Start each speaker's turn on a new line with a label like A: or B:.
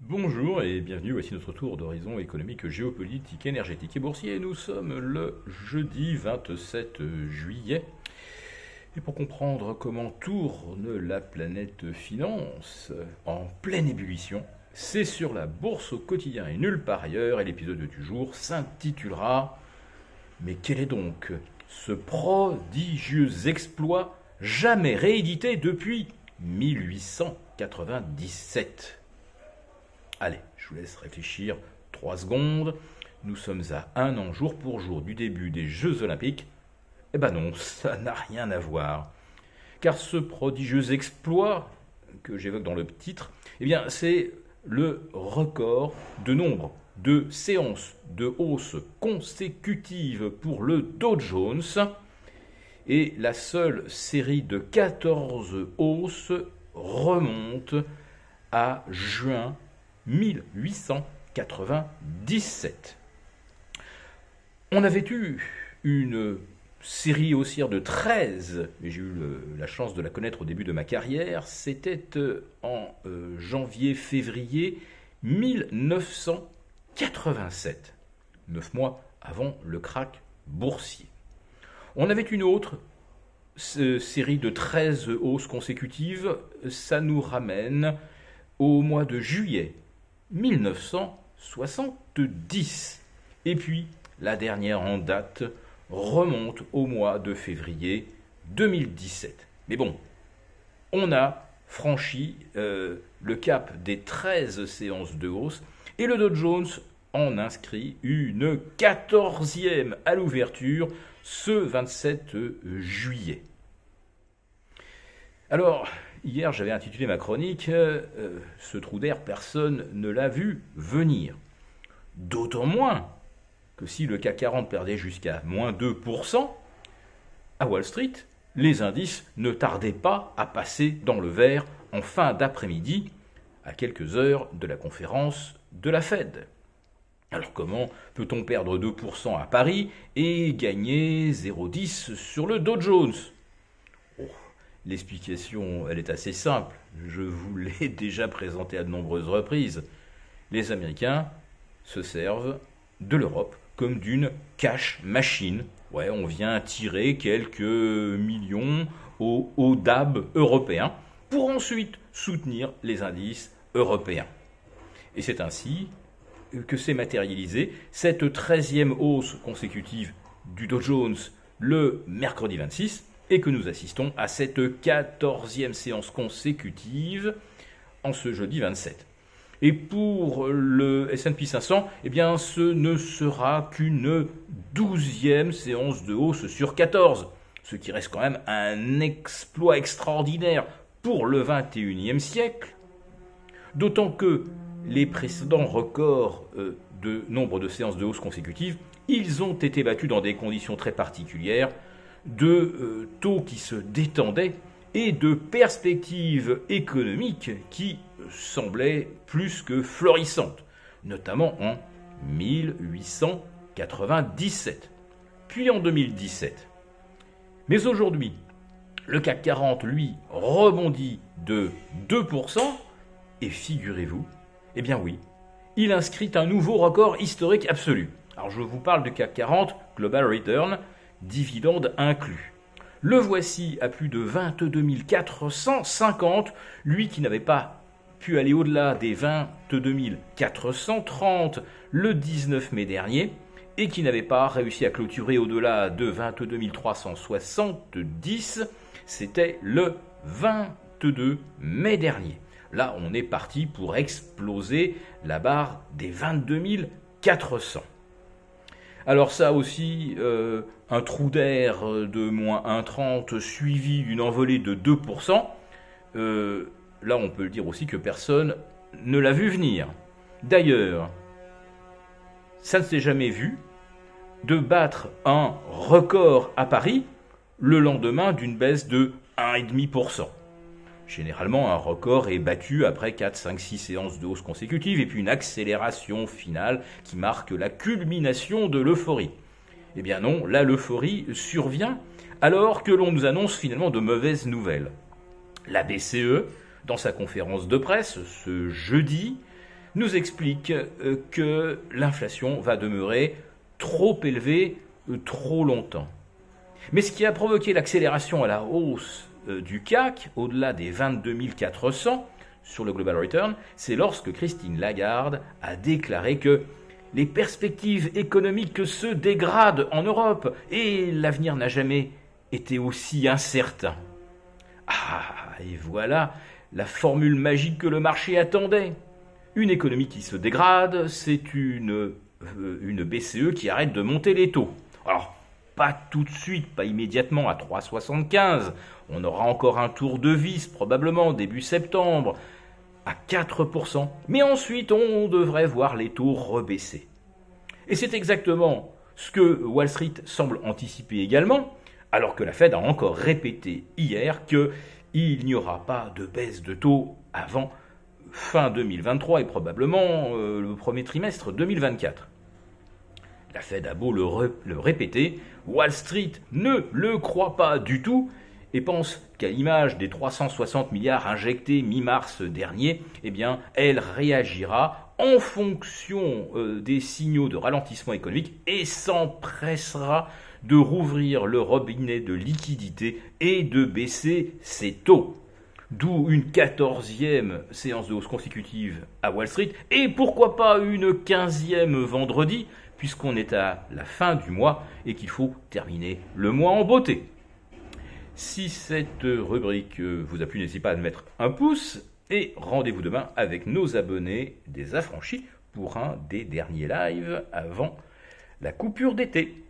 A: Bonjour et bienvenue, voici notre tour d'horizon économique, géopolitique, énergétique et boursier. Nous sommes le jeudi 27 juillet. Et pour comprendre comment tourne la planète finance en pleine ébullition, c'est sur la bourse au quotidien et nulle part ailleurs. Et l'épisode du jour s'intitulera Mais quel est donc ce prodigieux exploit jamais réédité depuis 1897? Allez, je vous laisse réfléchir 3 secondes. Nous sommes à un an jour pour jour du début des Jeux Olympiques. Eh ben non, ça n'a rien à voir. Car ce prodigieux exploit que j'évoque dans le titre, eh bien c'est le record de nombre de séances de hausse consécutives pour le Dow Jones. Et la seule série de 14 hausses remonte à juin 1897. On avait eu une série haussière de 13, et j'ai eu la chance de la connaître au début de ma carrière, c'était en janvier-février 1987, 9 mois avant le krach boursier. On avait une autre série de 13 hausses consécutives, ça nous ramène au mois de juillet 1970. Et puis, la dernière en date remonte au mois de février 2017. Mais bon, on a franchi le cap des 13 séances de hausse et le Dow Jones en inscrit une 14e à l'ouverture ce 27 juillet. Alors, hier, j'avais intitulé ma chronique Ce trou d'air, personne ne l'a vu venir. D'autant moins que si le CAC 40 perdait jusqu'à moins 2%, à Wall Street, les indices ne tardaient pas à passer dans le vert en fin d'après-midi, à quelques heures de la conférence de la Fed. Alors comment peut-on perdre 2% à Paris et gagner 0,10 sur le Dow Jones ? L'explication, elle est assez simple. Je vous l'ai déjà présentée à de nombreuses reprises. Les Américains se servent de l'Europe comme d'une cash machine. Ouais, on vient tirer quelques millions au DAB européen pour ensuite soutenir les indices européens. Et c'est ainsi que s'est matérialisée cette 13e hausse consécutive du Dow Jones le mercredi 26 et que nous assistons à cette 14e séance consécutive en ce jeudi 27. Et pour le S&P 500, eh bien, ce ne sera qu'une 12e séance de hausse sur 14, ce qui reste quand même un exploit extraordinaire pour le 21e siècle, d'autant que les précédents records de nombre de séances de hausse consécutives, ils ont été battus dans des conditions très particulières, de taux qui se détendaient et de perspectives économiques qui semblaient plus que florissantes, notamment en 1897, puis en 2017. Mais aujourd'hui, le CAC 40, lui, rebondit de 2%, et figurez-vous, eh bien oui, il inscrit un nouveau record historique absolu. Alors je vous parle du CAC 40 Global Return, dividende inclus. Le voici à plus de 22 450, lui qui n'avait pas pu aller au-delà des 22 430 le 19 mai dernier et qui n'avait pas réussi à clôturer au-delà de 22 370, c'était le 22 mai dernier. Là, on est parti pour exploser la barre des 22 400. Alors ça aussi, un trou d'air de moins 1,30 suivi d'une envolée de 2%. Là, on peut le dire aussi que personne ne l'a vu venir. D'ailleurs, ça ne s'est jamais vu de battre un record à Paris le lendemain d'une baisse de 1,5%. Généralement, un record est battu après 4, 5, 6 séances de hausse consécutives et puis une accélération finale qui marque la culmination de l'euphorie. Eh bien non, là l'euphorie survient alors que l'on nous annonce finalement de mauvaises nouvelles. La BCE, dans sa conférence de presse ce jeudi, nous explique que l'inflation va demeurer trop élevée trop longtemps. Mais ce qui a provoqué l'accélération à la hausse du CAC, au-delà des 22 400 sur le Global Return, c'est lorsque Christine Lagarde a déclaré que les perspectives économiques se dégradent en Europe et l'avenir n'a jamais été aussi incertain. Ah, et voilà la formule magique que le marché attendait. Une économie qui se dégrade, c'est une BCE qui arrête de monter les taux. Alors, pas tout de suite, pas immédiatement à 3,75. On aura encore un tour de vis, probablement début septembre, à 4%. Mais ensuite, on devrait voir les taux rebaisser. Et c'est exactement ce que Wall Street semble anticiper également, alors que la Fed a encore répété hier qu'il n'y aura pas de baisse de taux avant fin 2023 et probablement le premier trimestre 2024. La Fed a beau le répéter, Wall Street ne le croit pas du tout et pense qu'à l'image des 360 milliards injectés mi-mars dernier, eh bien, elle réagira en fonction des signaux de ralentissement économique et s'empressera de rouvrir le robinet de liquidité et de baisser ses taux. D'où une 14e séance de hausse consécutive à Wall Street et pourquoi pas une 15e vendredi, puisqu'on est à la fin du mois et qu'il faut terminer le mois en beauté. Si cette rubrique vous a plu, n'hésitez pas à mettre un pouce et rendez-vous demain avec nos abonnés des affranchis pour un des derniers lives avant la coupure d'été.